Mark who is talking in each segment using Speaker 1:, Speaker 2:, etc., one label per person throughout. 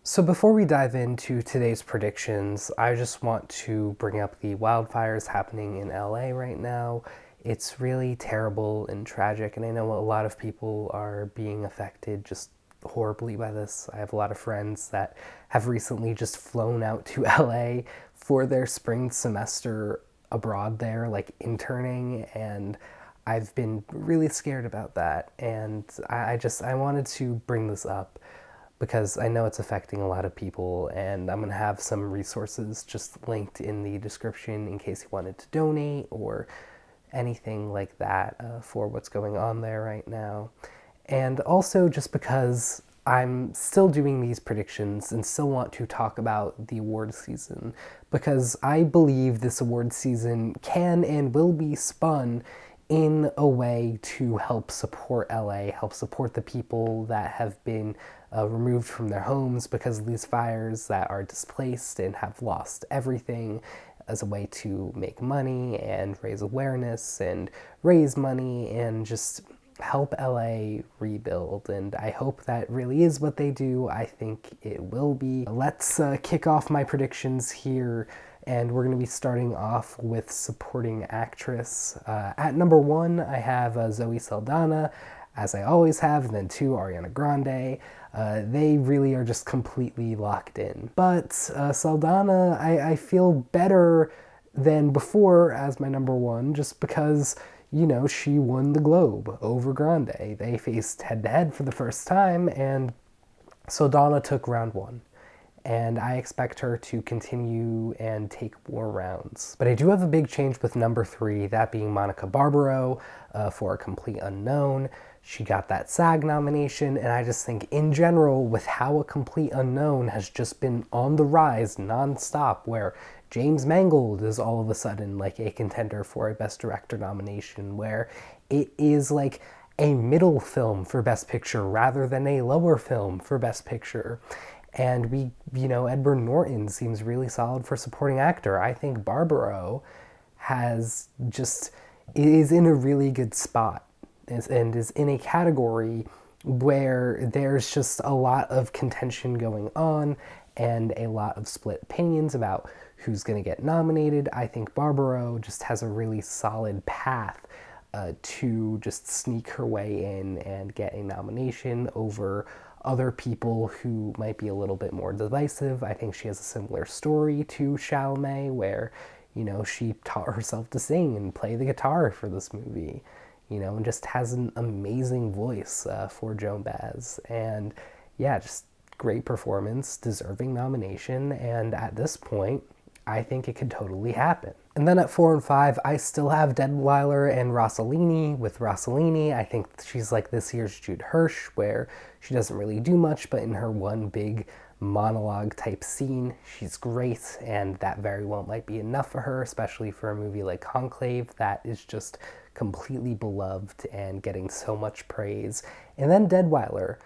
Speaker 1: So before we dive into today's predictions, I just want to bring up the wildfires happening in LA right now. It's really terrible and tragic, and I know a lot of people are being affected just horribly by this. I have a lot of friends that have recently just flown out to LA for their spring semester abroad there, like interning, and I've been really scared about that. And I wanted to bring this up because I know it's affecting a lot of people, and I'm going to have some resources just linked in the description in case you wanted to donate or anything like that for what's going on there right now. And also just because I'm still doing these predictions and still want to talk about the award season, because I believe this award season can and will be spun in a way to help support LA, help support the people that have been removed from their homes because of these fires, that are displaced and have lost everything, as a way to make money and raise awareness and raise money and just help LA rebuild. And I hope that really is what they do. I think it will be. Let's kick off my predictions here. And we're going to be starting off with supporting actress. At number 1, I have Zoe Saldana, as I always have, and then 2, Ariana Grande. They really are just completely locked in. But Saldana, I feel better than before as my number 1, just because, you know, she won the Globe over Grande. They faced head-to-head for the first time, and Saldana took round 1. And I expect her to continue and take more rounds. But I do have a big change with number 3, that being Monica Barbaro for A Complete Unknown. She got that SAG nomination, and I just think in general, with how A Complete Unknown has just been on the rise nonstop, where James Mangold is all of a sudden like a contender for a Best Director nomination, where it is like a middle film for Best Picture rather than a lower film for Best Picture. And Edward Norton seems really solid for supporting actor. I think Barbaro is in a really good spot and is in a category where there's just a lot of contention going on and a lot of split opinions about who's going to get nominated. I think Barbaro just has a really solid path to just sneak her way in and get a nomination over other people who might be a little bit more divisive. I think she has a similar story to Chalamet, where, she taught herself to sing and play the guitar for this movie, and just has an amazing voice for Joan Baez. And yeah, just great performance, deserving nomination, and at this point, I think it could totally happen. And then at 4 and 5, I still have Deadwyler and Rossellini. With Rossellini, I think she's like this year's Jude Hirsch, where she doesn't really do much, but in her one big monologue type scene, she's great, and that very well might be enough for her, especially for a movie like Conclave that is just completely beloved and getting so much praise. And then Deadwyler,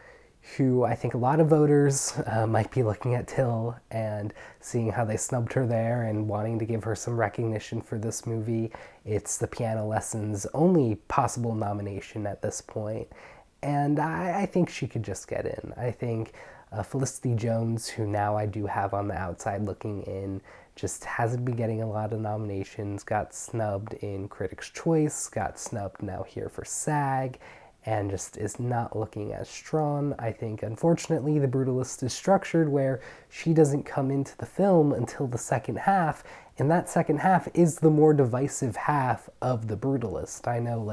Speaker 1: who I think a lot of voters might be looking at Till and seeing how they snubbed her there and wanting to give her some recognition for this movie. It's the Piano Lessons' only possible nomination at this point, and I think she could just get in. I think Felicity Jones, who now I do have on the outside looking in, just hasn't been getting a lot of nominations, got snubbed in Critics' Choice, got snubbed now here for SAG, and just is not looking as strong. I think, unfortunately, The Brutalist is structured where she doesn't come into the film until the second half, and that second half is the more divisive half of The Brutalist. I know,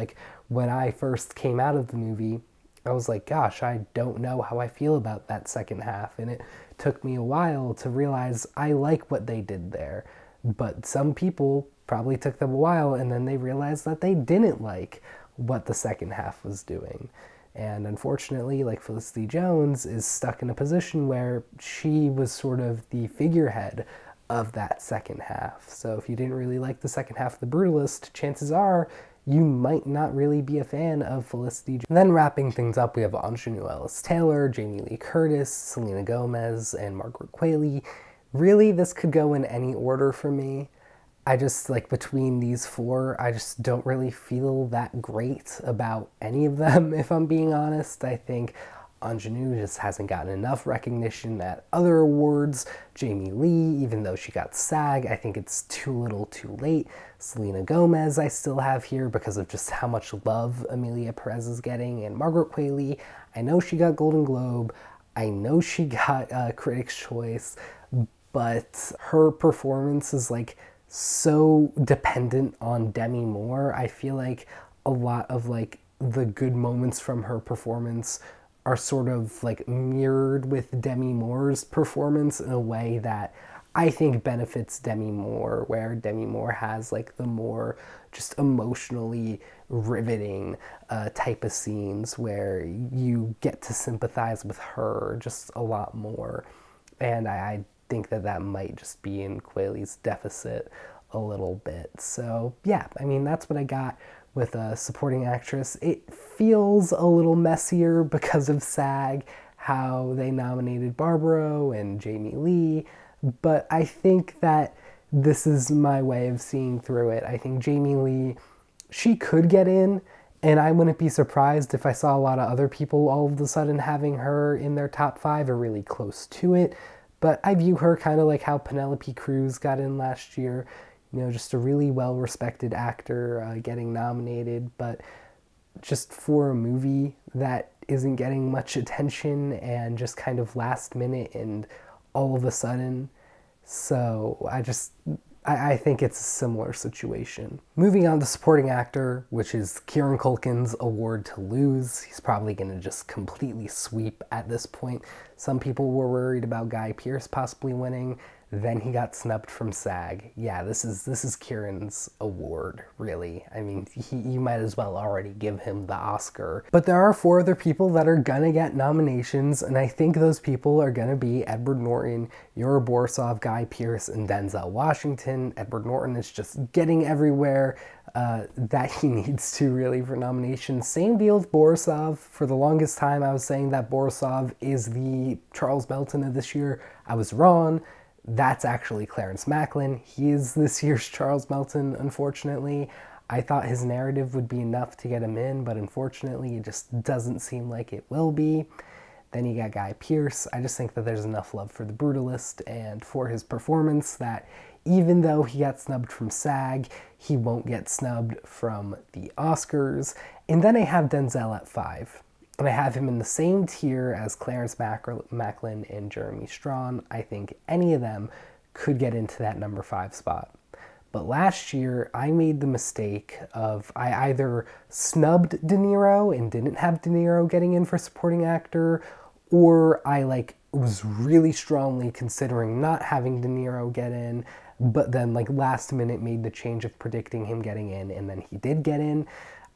Speaker 1: when I first came out of the movie, I was like, gosh, I don't know how I feel about that second half, and it took me a while to realize I like what they did there. But some people probably took them a while, and then they realized that they didn't like what the second half was doing. And unfortunately, Felicity Jones is stuck in a position where she was sort of the figurehead of that second half. So if you didn't really like the second half of The Brutalist, chances are you might not really be a fan of Felicity Jones. And then wrapping things up, we have Anjanou Ellis-Taylor, Jamie Lee Curtis, Selena Gomez, and Margaret Qualley. Really, this could go in any order for me. I just, between these 4, I just don't really feel that great about any of them, if I'm being honest. I think Ingenue just hasn't gotten enough recognition at other awards. Jamie Lee, even though she got SAG, I think it's too little too late. Selena Gomez I still have here because of just how much love Emilia Perez is getting. And Margaret Qualley, I know she got Golden Globe. I know she got Critics' Choice. But her performance is like so dependent on Demi Moore. I feel like a lot of like the good moments from her performance are sort of like mirrored with Demi Moore's performance in a way that I think benefits Demi Moore, where Demi Moore has like the more just emotionally riveting type of scenes where you get to sympathize with her just a lot more. And I think that that might just be in Qualley's deficit a little bit. So yeah, I mean, that's what I got with a supporting actress. It feels a little messier because of SAG, how they nominated Barbaro and Jamie Lee, but I think that this is my way of seeing through it. I think Jamie Lee, she could get in, and I wouldn't be surprised if I saw a lot of other people all of a sudden having her in their top 5 or really close to it. But I view her kind of like how Penelope Cruz got in last year. You know, just a really well-respected actor getting nominated, but just for a movie that isn't getting much attention and just kind of last minute and all of a sudden. So I think it's a similar situation. Moving on to supporting actor, which is Kieran Culkin's award to lose. He's probably going to just completely sweep at this point. Some people were worried about Guy Pearce possibly winning. Then he got snubbed from SAG. Yeah, this is Kieran's award, really. I mean, you might as well already give him the Oscar. But there are 4 other people that are gonna get nominations, and I think those people are gonna be Edward Norton, Yura Borisov, Guy Pearce, and Denzel Washington. Edward Norton is just getting everywhere that he needs to, really, for nominations. Same deal with Borisov. For the longest time, I was saying that Borisov is the Charles Melton of this year. I was wrong. That's actually Clarence Macklin. He is this year's Charles Melton, unfortunately. I thought his narrative would be enough to get him in, but unfortunately it just doesn't seem like it will be. Then you got Guy Pearce. I just think that there's enough love for The Brutalist and for his performance that even though he got snubbed from SAG, he won't get snubbed from the Oscars. And then I have Denzel at 5. And I have him in the same tier as Clarence Macklin and Jeremy Strong. I think any of them could get into that number 5 spot. But last year, I made the mistake of I either snubbed De Niro and didn't have De Niro getting in for supporting actor, or I was really strongly considering not having De Niro get in, but then last minute made the change of predicting him getting in, and then he did get in.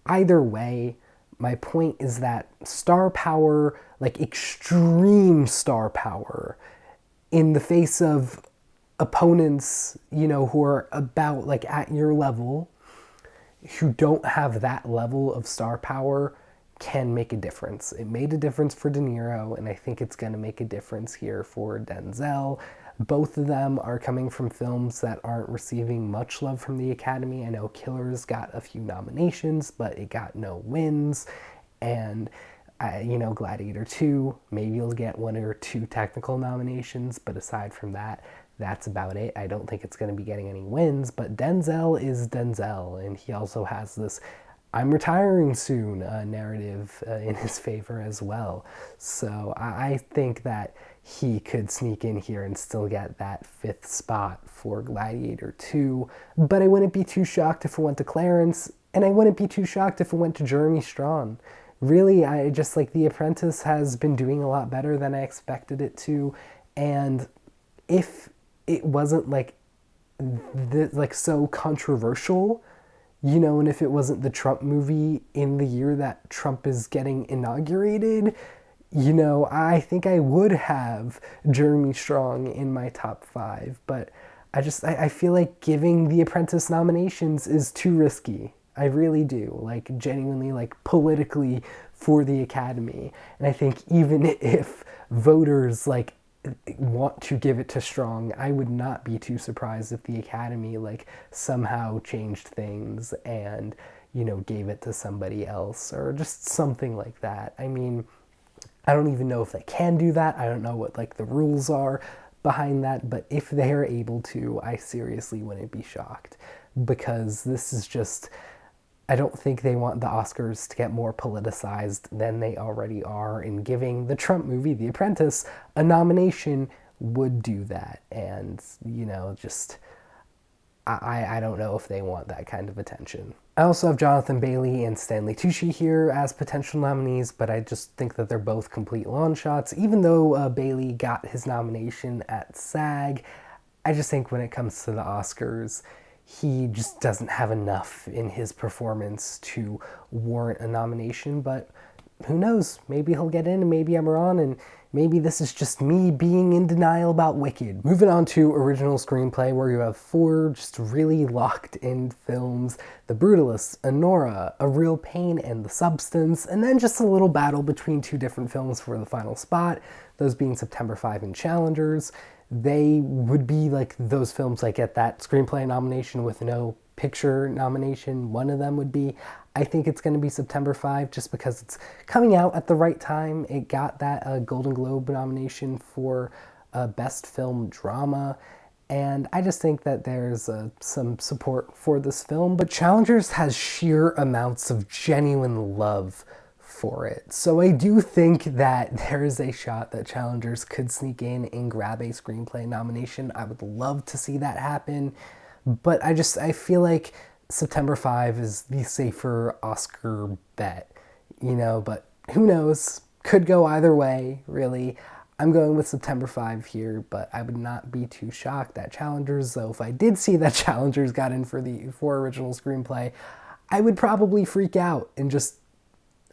Speaker 1: Either way, my point is that star power, extreme star power, in the face of opponents, who are about at your level, who don't have that level of star power, can make a difference. It made a difference for De Niro, and I think it's going to make a difference here for Denzel. Both of them are coming from films that aren't receiving much love from the Academy. I know Killers got a few nominations, but it got no wins. And, Gladiator II, maybe you'll get 1 or 2 technical nominations, but aside from that, that's about it. I don't think it's going to be getting any wins, but Denzel is Denzel, and he also has this "I'm retiring soon" narrative in his favor as well. So I think that he could sneak in here and still get that 5th spot for Gladiator II. But I wouldn't be too shocked if it went to Clarence, and I wouldn't be too shocked if it went to Jeremy Strong. Really, I just The Apprentice has been doing a lot better than I expected it to, and if it wasn't so controversial, and if it wasn't the Trump movie in the year that Trump is getting inaugurated, I think I would have Jeremy Strong in my top 5. But I feel like giving The Apprentice nominations is too risky. I really do. Genuinely, politically for the Academy. And I think even if voters, want to give it to Strong, I would not be too surprised if the Academy somehow changed things and gave it to somebody else or just something like that. I mean, I don't even know if they can do that. I don't know what like the rules are behind that, but if they're able to, I seriously wouldn't be shocked, because this is just, I don't think they want the Oscars to get more politicized than they already are, and giving the Trump movie, The Apprentice, a nomination would do that. And, you know, just, I don't know if they want that kind of attention. I also have Jonathan Bailey and Stanley Tucci here as potential nominees, but I just think that they're both complete long shots. Even though Bailey got his nomination at SAG, I just think when it comes to the Oscars, he just doesn't have enough in his performance to warrant a nomination. But who knows? Maybe he'll get in, and maybe I'm wrong, and maybe this is just me being in denial about Wicked. Moving on to original screenplay, where you have 4 just really locked-in films: The Brutalist, Anora, A Real Pain, and The Substance, and then just a little battle between 2 different films for the final spot, those being September 5 and Challengers. They would be like those films that get that screenplay nomination with no picture nomination. One of them would be. I think it's going to be September 5, just because it's coming out at the right time. It got that Golden Globe nomination for Best Film Drama, and I just think that there's some support for this film. But Challengers has sheer amounts of genuine love for it. So I do think that there is a shot that Challengers could sneak in and grab a screenplay nomination. I would love to see that happen, but I feel like September 5 is the safer Oscar bet, you know, but who knows? Could go either way, really. I'm going with September 5 here, but I would not be too shocked at Challengers, though if I did see that Challengers got in for original screenplay, I would probably freak out and just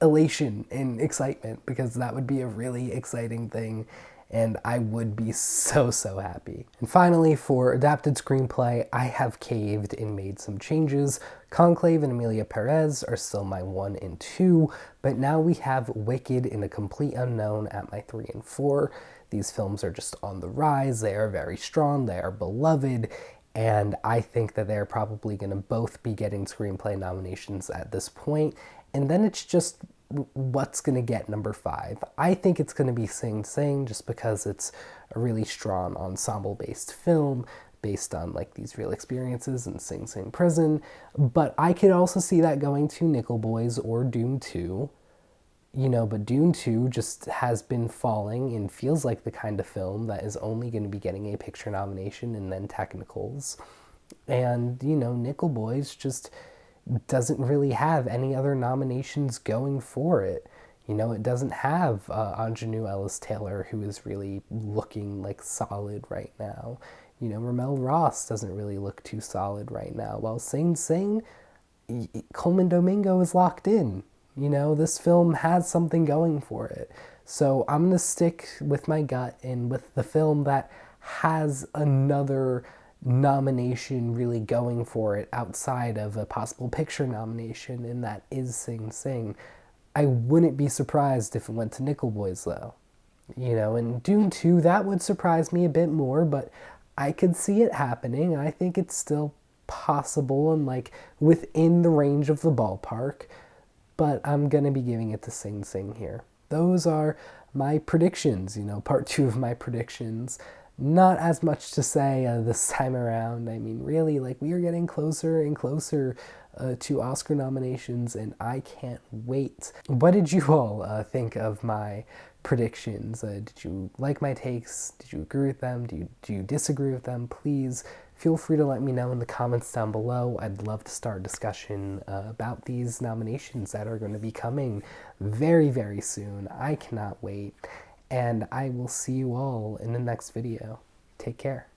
Speaker 1: elation and excitement, because that would be a really exciting thing, and I would be so happy. And finally, for adapted screenplay, I have caved and made some changes. Conclave and Emilia Perez are still my 1 and 2, but now we have Wicked and A Complete Unknown at my 3 and 4. These films are just on the rise. They are very strong. They are beloved. And I think that they're probably going to both be getting screenplay nominations at this point. And then it's just what's going to get number 5. I think it's going to be Sing Sing, just because it's a really strong ensemble-based film based on like these real experiences in Sing Sing prison. But I could also see that going to Nickel Boys or Dune 2. You know, but Dune 2 just has been falling and feels like the kind of film that is only going to be getting a picture nomination and then technicals. And, you know, Nickel Boys just doesn't really have any other nominations going for it. You know, it doesn't have Ingenue Ellis-Taylor, who is really looking like solid right now. You know, Ramel Ross doesn't really look too solid right now. While Sing Sing, Coleman Domingo is locked in. You know, this film has something going for it. So I'm going to stick with my gut and with the film that has another nomination really going for it outside of a possible picture nomination, and that is Sing Sing. I wouldn't be surprised if it went to Nickel Boys, though. You know, and Dune 2, that would surprise me a bit more, but I could see it happening. I think it's still possible and like within the range of the ballpark, but I'm going to be giving it to Sing Sing here. Those are my predictions, you know, part 2 of my predictions. Not as much to say this time around. I mean, really, like, we are getting closer and closer to Oscar nominations, and I can't wait. What did you all think of my predictions? Did you like my takes? Did you agree with them? Do you disagree with them? Please feel free to let me know in the comments down below. I'd love to start a discussion about these nominations that are going to be coming very soon. I cannot wait. And I will see you all in the next video. Take care.